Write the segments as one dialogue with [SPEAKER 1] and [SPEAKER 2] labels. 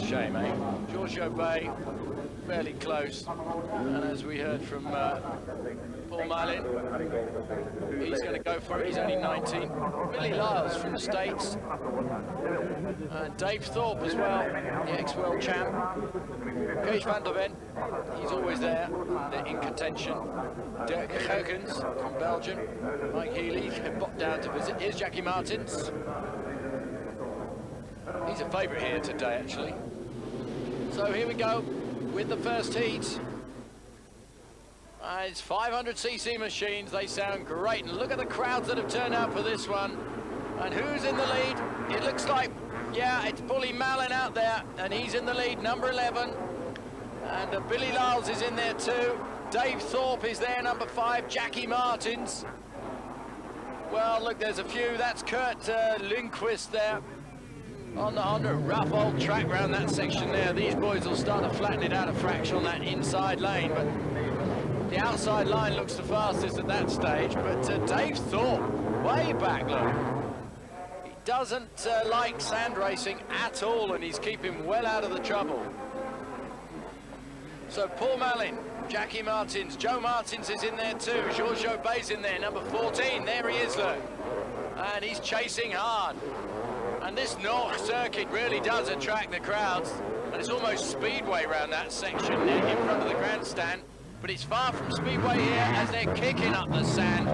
[SPEAKER 1] shame, eh? Giorgio Bay, fairly close. And as we heard from Paul Malin, he's going to go for it. He's only 19. Billy Lyles from the States. And Dave Thorpe as well, the ex-world champ. Kees van der Ven, he's always there, in contention. Dirk Gerkens from Belgium. Mike Healy popped down to visit. Here's Jackie Martins. He's a favourite here today, actually. So here we go with the first heat. It's 500cc machines. They sound great. And look at the crowds that have turned out for this one. And who's in the lead? It looks like, yeah, it's Bully Malin out there. And he's in the lead, number 11. And Billy Lyles is in there too. Dave Thorpe is there, number 5. Jackie Martins. Well, look, there's a few. That's Kurt Lindquist there. On the rough old track around that section there. These boys will start to flatten it out a fraction on that inside lane, but the outside line looks the fastest at that stage. But Dave Thorpe, way back, look. He doesn't like sand racing at all, and he's keeping well out of the trouble. So Paul Malin, Jackie Martins, Joe Martins is in there too. Giorgio Bay's in there, number 14. There he is, look. And he's chasing hard. And this Norg circuit really does attract the crowds, and it's almost speedway around that section there in front of the grandstand, but it's far from speedway here as they're kicking up the sand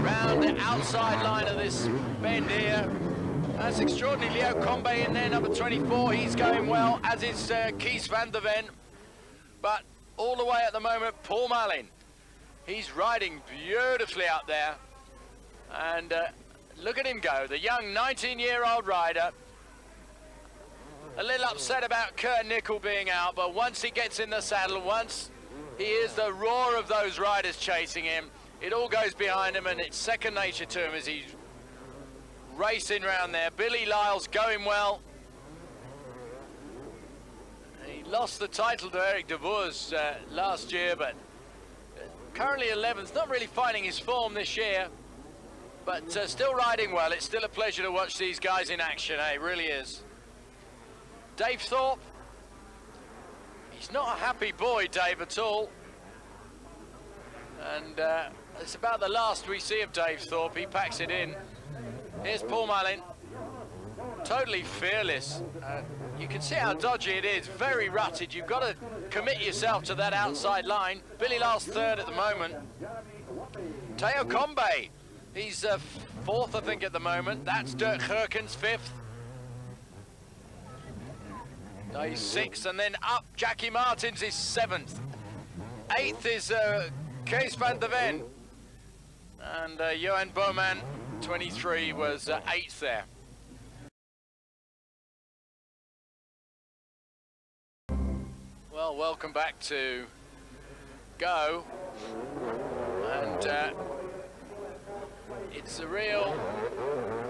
[SPEAKER 1] round the outside line of this bend here. That's extraordinary. Leo Combe in there, number 24. He's going well, as is Kees van der Ven. But all the way at the moment, Paul Malin. He's riding beautifully out there, and look at him go, the young 19-year-old rider. A little upset about Kurt Nickel being out, but once he gets in the saddle, once he hears the roar of those riders chasing him, it all goes behind him, and it's second nature to him as he's racing around there. Billy Lyles going well. He lost the title to Eric de Vos last year, but currently 11th, not really finding his form this year. But still riding well. It's still a pleasure to watch these guys in action, eh? It really is. Dave Thorpe. He's not a happy boy, Dave, at all. And it's about the last we see of Dave Thorpe. He packs it in. Here's Paul Malin. Totally fearless. You can see how dodgy it is. Very rutted. You've got to commit yourself to that outside line. Billy Lyles third at the moment. Teo Combe. He's fourth, I think, at the moment. That's Dirk Gerkens, fifth. No, he's sixth, and then up, Jackie Martins is seventh. Eighth is Kees van der Ven. And Johan Bowman, 23, was eighth there. Well, welcome back to Go. And it's a real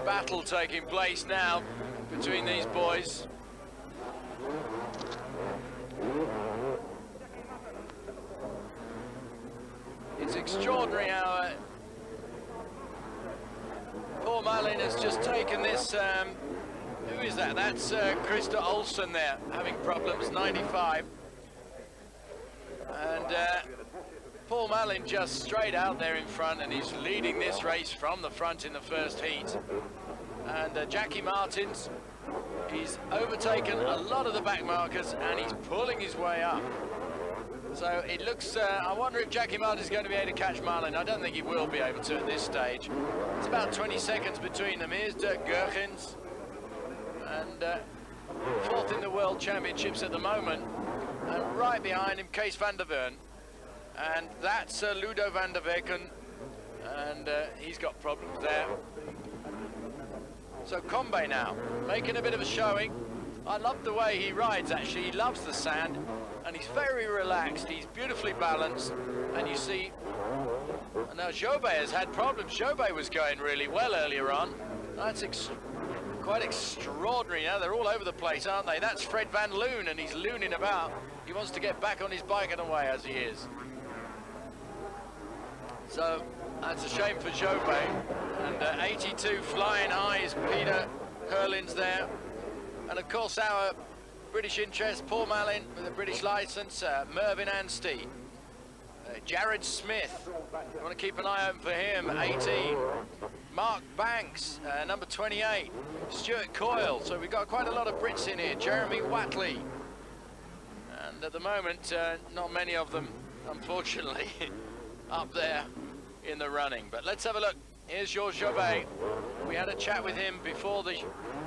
[SPEAKER 1] battle taking place now between these boys. It's extraordinary how Paul Malin has just taken this. Who is that? That's Krista Olsen there, having problems, 95. And Paul Malin just straight out there in front, and he's leading this race from the front in the first heat. And Jackie Martins, he's overtaken a lot of the back markers, and he's pulling his way up. So it looks, I wonder if Jackie Martins is going to be able to catch Malin. I don't think he will be able to at this stage. It's about 20 seconds between them. Here's Dirk Gerkens, and fourth in the World Championships at the moment. And right behind him, Kees van der Ven. And that's Ludo van der Weken, and he's got problems there. So Combe now, making a bit of a showing. I love the way he rides, actually. He loves the sand, and he's very relaxed. He's beautifully balanced, and you see, and now Jobé has had problems. Jobé was going really well earlier on. That's quite extraordinary. Now they're all over the place, aren't they? That's Fred Van Loon, and he's looning about. He wants to get back on his bike and away, as he is. So that's a shame for Jobé. And 82 flying high is Peter Herlins there. And of course our British interest, Paul Mallin with a British licence, Mervyn Anstey. Jared Smith, you want to keep an eye open for him, 18. Mark Banks, number 28. Stuart Coyle, so we've got quite a lot of Brits in here. Jeremy Watley. And at the moment, not many of them, unfortunately, up there in the running. But let's have a look. Here's Georges Jobet. We had a chat with him before the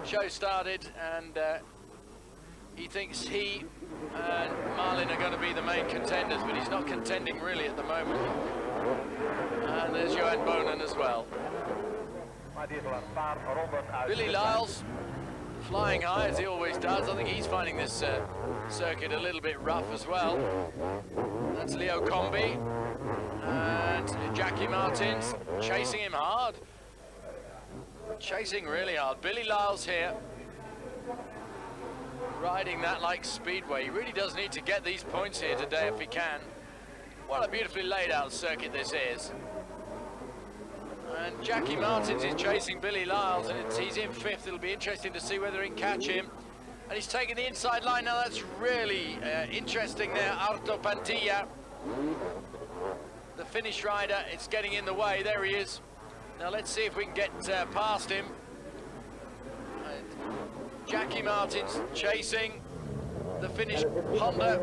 [SPEAKER 1] show started, and he thinks he and Marlin are going to be the main contenders, but he's not contending really at the moment. And there's Johan Bonen as well. Billy Lyles, flying high as he always does. I think he's finding this circuit a little bit rough as well. That's Leo Combi. And Jackie Martins chasing him hard. Chasing really hard. Billy Lyles here, riding that like Speedway. He really does need to get these points here today if he can. What a beautifully laid out circuit this is. And Jackie Martins is chasing Billy Lyles, and he's in 5th. It'll be interesting to see whether he can catch him. And he's taking the inside line now. That's really interesting there. Arto Pantilla, the Finnish rider, it's getting in the way. There he is. Now let's see if we can get past him. Jackie Martins chasing the Finnish Honda,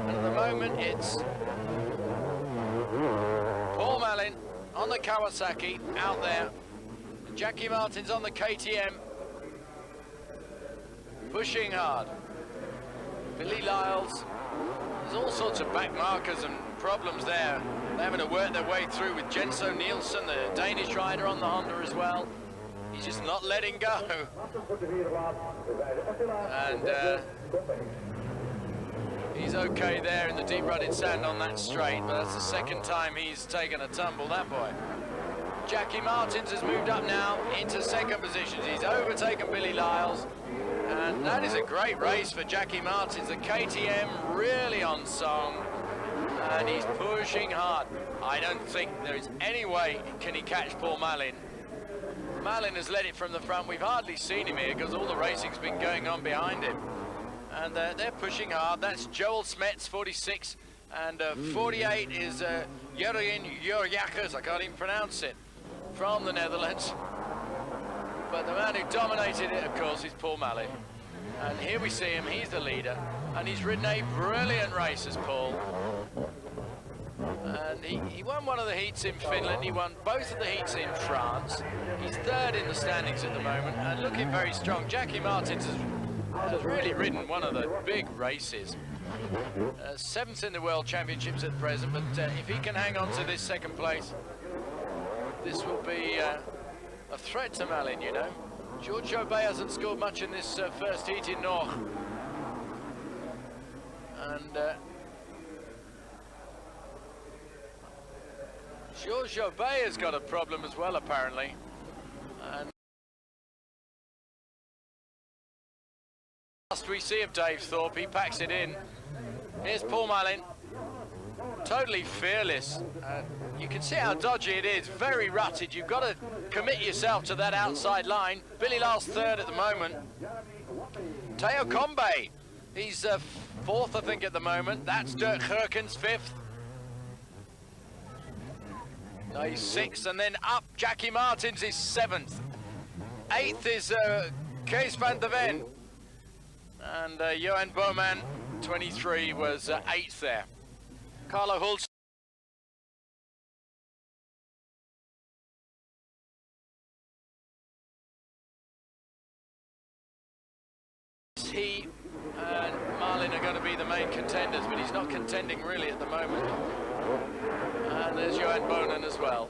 [SPEAKER 1] and at the moment it's Paul Mallin on the Kawasaki out there. Jackie Martins on the KTM, pushing hard. Billy Lyles, there's all sorts of back markers and problems there. They're having to work their way through with Jenso Nielsen, the Danish rider, on the Honda as well. He's just not letting go. And he's okay there in the deep rutted sand on that straight, but that's the second time he's taken a tumble, that boy. Jackie Martins has moved up now into 2nd position. He's overtaken Billy Lyles, and that is a great race for Jackie Martins. The KTM really on song, and he's pushing hard. I don't think there is any way can he catch Paul Mallin. Mallin has led it from the front. We've hardly seen him here because all the racing's been going on behind him. And they're pushing hard. That's Joel Smets, 46, and 48 is Jurgen Jurjakers, I can't even pronounce it, from the Netherlands. But the man who dominated it, of course, is Paul Mallin. And here we see him, he's the leader, and he's ridden a brilliant race as Paul. And he won one of the heats in Finland, he won both of the heats in France. He's 3rd in the standings at the moment, and looking very strong. Jackie Martins has really ridden one of the big races. 7th in the World Championships at present, but if he can hang on to this 2nd place, this will be a threat to Mallin, you know. Georges Jobet hasn't scored much in this first heat in Norg. And Georges Jobet has got a problem as well, apparently. And last we see of Dave Thorpe, he packs it in. Here's Paul Mallin, totally fearless. You can see how dodgy it is, very rutted. You've got to commit yourself to that outside line. Billy Lyles 3rd at the moment. Theo Combe, he's 4th, I think, at the moment. That's Dirk Gerkens, 5th. No, he's 6th, and then up, Jackie Martins is 7th. 8th is Kees van der Ven. And Johan Boman, 23, was 8th there. Carlo Hulst. He and Marlin are going to be the main contenders, but he's not contending really at the moment. And there's Johan Bonen as well.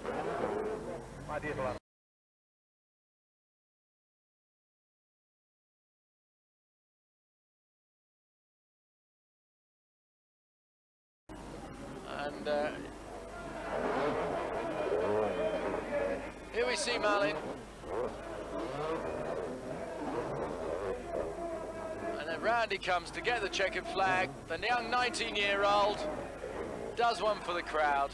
[SPEAKER 1] And here we see Mallin. And then round he comes to get the checkered flag. The young 19-year-old does one for the crowd.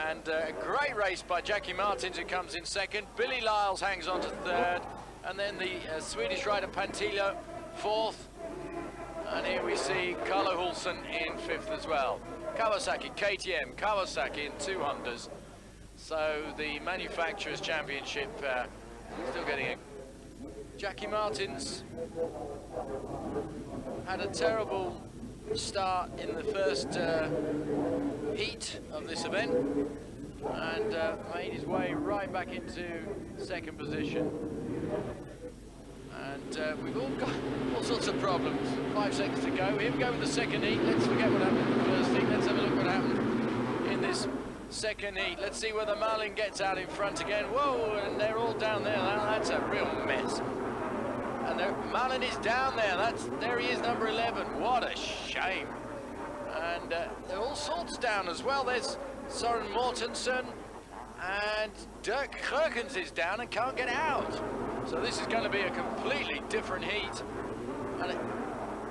[SPEAKER 1] And a great race by Jackie Martins, who comes in 2nd. Billy Lyles hangs on to 3rd. And then the Swedish rider Pantilla, 4th. And here we see Carlo Hulsen in 5th as well. Kawasaki, KTM, Kawasaki in 2 Hondas. So the Manufacturers' Championship still getting it. Jackie Martins had a terrible start in the first heat of this event and made his way right back into 2nd position. And we've all got all sorts of problems. 5 seconds to go. Here we go with the 2nd heat. Let's forget what happened in the 1st heat. Let's have a look what happened in this 2nd heat. Let's see whether Marlin gets out in front again. Whoa, and they're all down there. That's a real mess. And Marlin is down there. There he is, number 11. What a shame. And there are all sorts down as well. There's Søren Mortensen, and Dirk Gerkens is down and can't get out. So this is going to be a completely different heat. And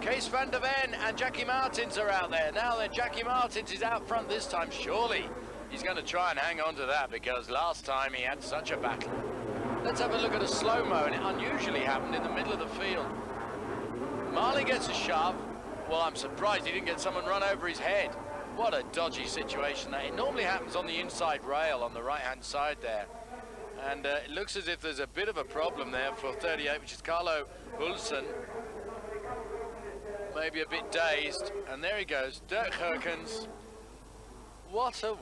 [SPEAKER 1] Kees van der Ven and Jackie Martins are out there. Now then, Jackie Martins is out front this time. Surely he's going to try and hang on to that, because last time he had such a battle. Let's have a look at a slow-mo, and it unusually happened in the middle of the field. Marley gets a shove. Well, I'm surprised he didn't get someone run over his head. What a dodgy situation that. It normally happens on the inside rail on the right-hand side there. And it looks as if there's a bit of a problem there for 38, which is Carlo Hulsen. Maybe a bit dazed. And there he goes, Dirk Gerkens. What a...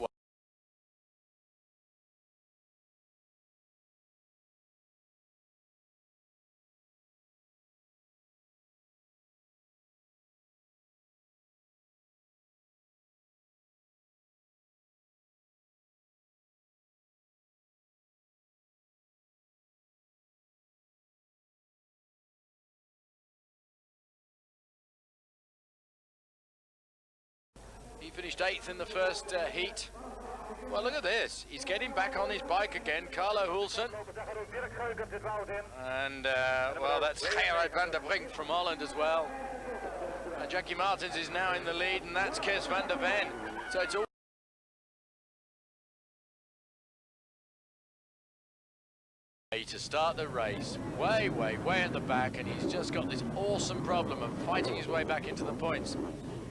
[SPEAKER 1] He finished 8th in the first heat. Well, look at this. He's getting back on his bike again, Carlo Hulsen. And, well, that's Steijaert van der Brink from Holland as well. And Jackie Martins is now in the lead, and that's Kees van der Ven. So it's all... to start the race, way at the back, and he's just got this awesome problem of fighting his way back into the points.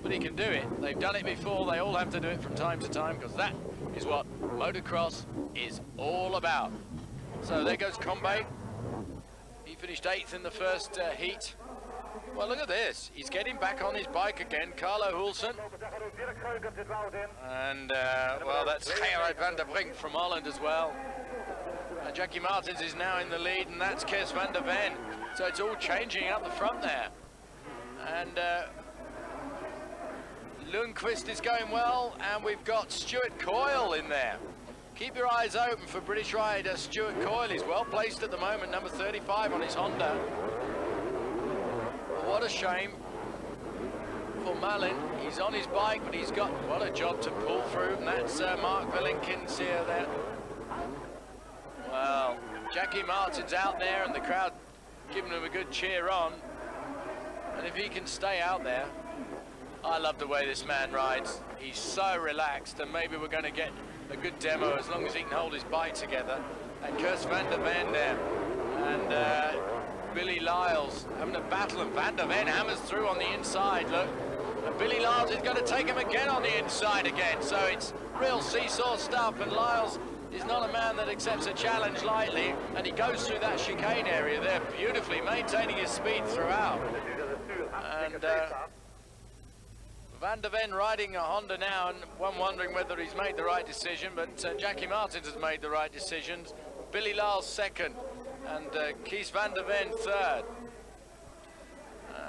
[SPEAKER 1] But he can do it. They've done it before. They all have to do it from time to time, because that is what motocross is all about. So there goes Combe. He finished 8th in the first heat. Well, look at this. He's getting back on his bike again, Carlo Hulsen. And, well, that's Steijaert van der Brink from Holland as well. And Jackie Martins is now in the lead, and that's Kees van der Ven. So it's all changing up the front there. And Lundqvist is going well, and we've got Stuart Coyle in there. Keep your eyes open for British rider Stuart Coyle. He's well placed at the moment, number 35 on his Honda. What a shame for Malin. He's on his bike, but he's got what a job to pull through, and that's Mark Velinkins here there. Well, Jackie Martin's out there, and the crowd giving him a good cheer on. And if he can stay out there, I love the way this man rides. He's so relaxed, and maybe we're going to get a good demo as long as he can hold his bike together. And Kees van der Ven there, and Billy Lyles having a battle, and Van der Ven hammers through on the inside, look. And Billy Lyles is going to take him again on the inside again, so it's real seesaw stuff, and Lyles is not a man that accepts a challenge lightly, and he goes through that chicane area there beautifully, maintaining his speed throughout. And Van der Ven riding a Honda now, and one wondering whether he's made the right decision, but Jackie Martins has made the right decisions. Billy Lyles 2nd, and Kees van der Ven 3rd.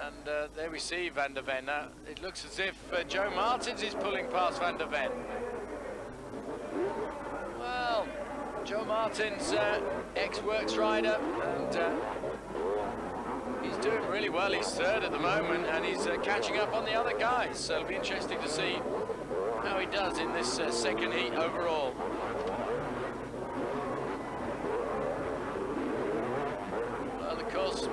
[SPEAKER 1] And there we see Van der Ven. Now, it looks as if Joe Martins is pulling past Van der Ven. Well, Joe Martins, ex-Works rider, and he's doing really well. He's 3rd at the moment, and he's catching up on the other guys. So it'll be interesting to see how he does in this 2nd heat overall. Well, of course,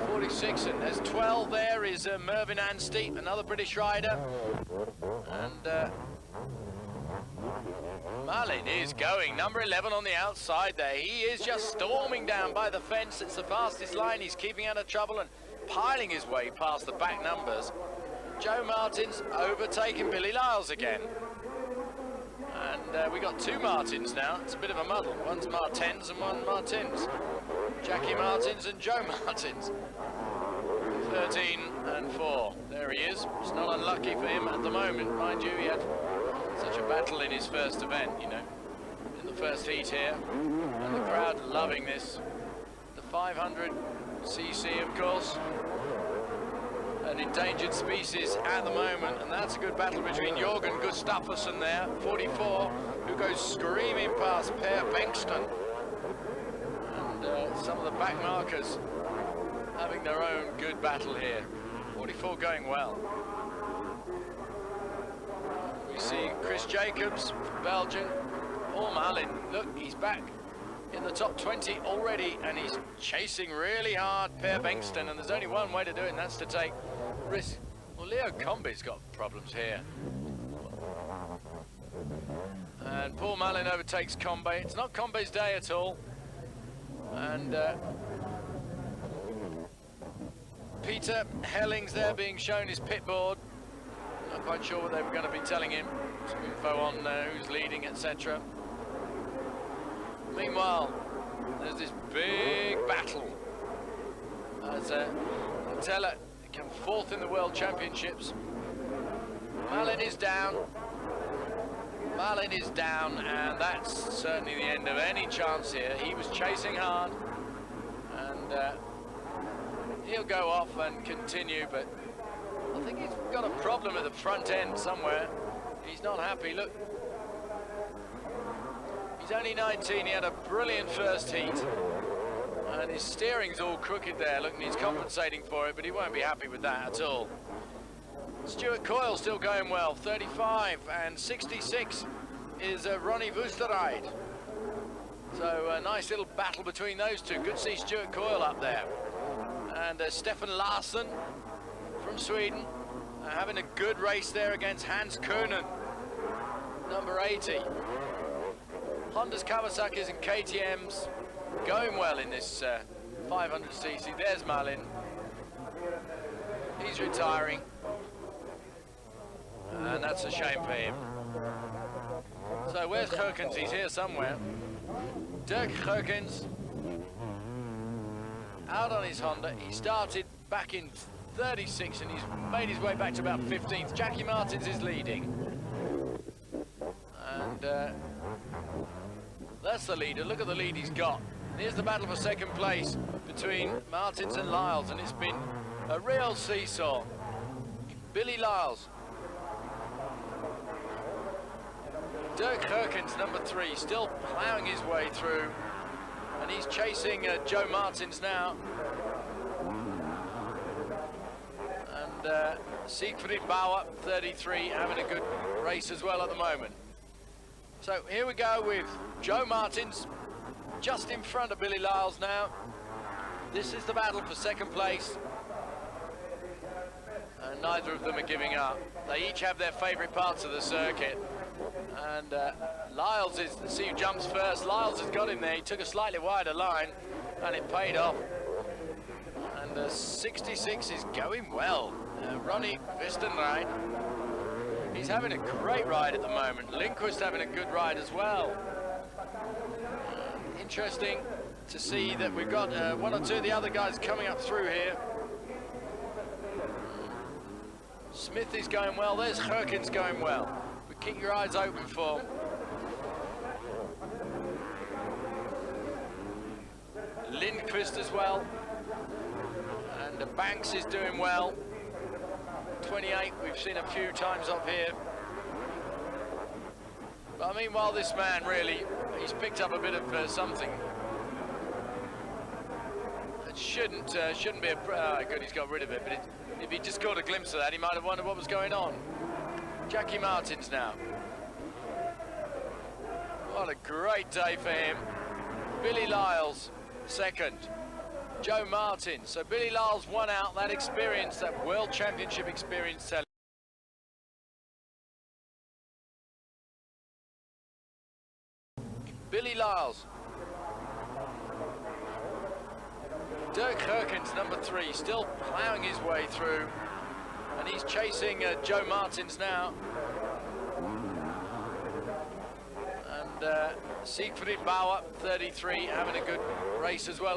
[SPEAKER 1] 46, and there's 12 there is Mervyn Anstey, another British rider. And Malin is going, number 11 on the outside there. He is just storming down by the fence. It's the fastest line. He's keeping out of trouble, and piling his way past the back numbers. Joe Martin's overtaken Billy Lyles again. And we got two Martins now. It's a bit of a muddle. One's Martens and one Martins. Jackie Martins and Joe Martins. 13 and 4. There he is. It's not unlucky for him at the moment. Mind you, he had such a battle in his first event, you know, in the first heat here. And the crowd loving this. The 500cc, of course. An endangered species at the moment, and that's a good battle between Jorgen Gustafsson there, 44, who goes screaming past Per Bengtsson. And some of the back markers having their own good battle here. 44 going well. We see Chris Jacobs from Belgium. Paul Malin, look, he's back in the top 20 already, and he's chasing really hard Per Bengtsson, and there's only one way to do it, and that's to take risk. Well, Leo Combe's got problems here. And Paul Malin overtakes Combe. It's not Combe's day at all. And Peter Hellings there being shown his pit board. Not quite sure what they were going to be telling him. Some info on who's leading, etc. Meanwhile, there's this big battle as Montella come fourth in the World Championships. Malin is down. Malin is down, and that's certainly the end of any chance here. He was chasing hard, and he'll go off and continue, but I think he's got a problem at the front end somewhere. He's not happy. Look, he's only 19. He had a brilliant first heat, and his steering's all crooked there. Look, and he's compensating for it, but he won't be happy with that at all. Stuart Coyle still going well, 35, and 66 is Ronnie Wusterheid. So a nice little battle between those two. Good to see Stuart Coyle up there. And Stefan Larsson from Sweden having a good race there against Hans Koenen, number 80. Honda's, Kawasaki's and KTM's going well in this 500cc. There's Malin. He's retiring. And that's a shame for him. So where's Gerkens? He's here somewhere. Dirk Gerkens out on his Honda. He started back in 36 and he's made his way back to about 15th. Jackie Martins is leading. And that's the leader. Look at the lead he's got. And here's the battle for second place between Martins and Lyles, and it's been a real seesaw. Billy Lyles. Dirk Gerkens, number 3, still ploughing his way through, and he's chasing Joe Martins now. And Siegfried Bauer, 33, having a good race as well at the moment. So here we go with Joe Martins just in front of Billy Lyles now. This is the battle for second place. And neither of them are giving up. They each have their favourite parts of the circuit. And Lyles is, see who jumps first. Lyles has got him there. He took a slightly wider line and it paid off. And 66 is going well. Ronnie Wistenreit, he's having a great ride at the moment. Lindquist having a good ride as well. Interesting to see that we've got one or two of the other guys coming up through here. Smith is going well. There's Gerkens going well. But keep your eyes open for Lindquist as well. And Banks is doing well. 28, we've seen a few times up here. But I mean, while this man really, he's picked up a bit of something. It shouldn't be a good. He's got rid of it. But if he just caught a glimpse of that, he might have wondered what was going on. Jackie Martins now. What a great day for him. Billy Lyles, second. Joe Martins. So Billy Lyles won out that experience, that World Championship experience. Billy Lyles. Dirk Herkens, number 3, still ploughing his way through, and he's chasing Joe Martins now. And Siegfried Bauer, 33, having a good race as well.